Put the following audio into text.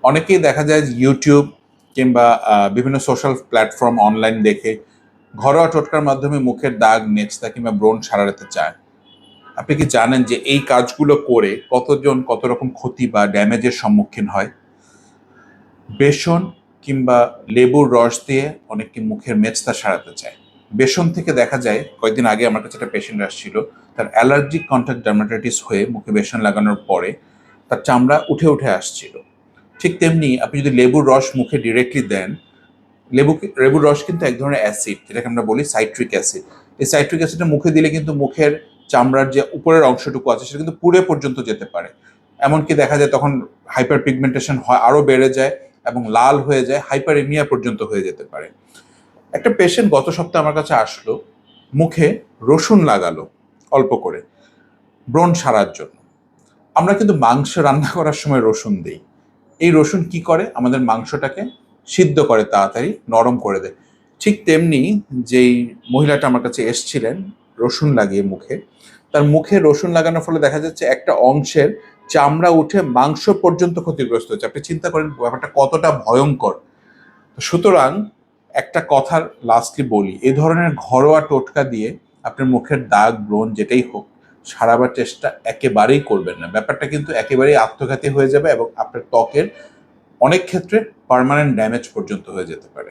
অনেকেই দেখা যায় যে ইউটিউব কিংবা বিভিন্ন সোশ্যাল প্ল্যাটফর্ম অনলাইন দেখে ঘরোয়া টোটকার মাধ্যমে মুখের দাগ, মেচতা কিংবা ব্রণ সারাতে চায়। আপনি কি জানেন যে এই কাজগুলো করে কতজন কত রকম ক্ষতি বা ড্যামেজের সম্মুখীন হয়? বেসন কিংবা লেবুর রস দিয়ে অনেকে মুখের মেচতা সারাতে চায়। বেসন থেকে দেখা যায়, কয়েকদিন আগে আমার কাছে একটা পেশেন্ট আসছিল, তার অ্যালার্জিক কন্টাক্ট ডার্মাটাইটিস হয়ে মুখে বেসন লাগানোর পরে তার চামড়া উঠে উঠে আসছিল। ঠিক তেমনি আপনি যদি লেবুর রস মুখে ডিরেক্টলি দেন, লেবুর রস কিন্তু এক ধরনের অ্যাসিড, যেটাকে আমরা বলি সাইট্রিক অ্যাসিড। এই সাইট্রিক অ্যাসিডটা মুখে দিলে কিন্তু মুখের চামড়ার যে উপরের অংশটুকু আছে সেটা কিন্তু পুড়ে পর্যন্ত যেতে পারে। এমনকি দেখা যায় তখন হাইপার পিগমেন্টেশন হয়, আরও বেড়ে যায় এবং লাল হয়ে যায়, হাইপারেমিয়া পর্যন্ত হয়ে যেতে পারে। একটা পেশেন্ট গত সপ্তাহে আমার কাছে আসলো, মুখে রসুন লাগালো অল্প করে ব্রণ সারার জন্য। আমরা কিন্তু মাংস রান্না করার সময় রসুন দিই। এই রসুন কি করে? আমাদের মাংসটাকে সিদ্ধ করে, তাড়াতাড়ি নরম করে দেয়। ঠিক তেমনি যেই মহিলাটা আমার কাছে এসছিলেন রসুন লাগিয়ে মুখে, তার মুখে রসুন লাগানোর ফলে দেখা যাচ্ছে একটা অংশের চামড়া উঠে মাংস পর্যন্ত ক্ষতিগ্রস্ত হচ্ছে। আপনি চিন্তা করেন ব্যাপারটা কতটা ভয়ঙ্কর। সুতরাং একটা কথা লাস্টলি বলি, এই ধরনের ঘরোয়া টোটকা দিয়ে আপনার মুখের দাগ, ব্রণ যেটাই হোক সারাবার চেষ্টা একেবারেই করবেন না। ব্যাপারটা কিন্তু একেবারেই আত্মঘাতী হয়ে যাবে এবং আপনার ত্বকের অনেক ক্ষেত্রে পার্মানেন্ট ড্যামেজ পর্যন্ত হয়ে যেতে পারে।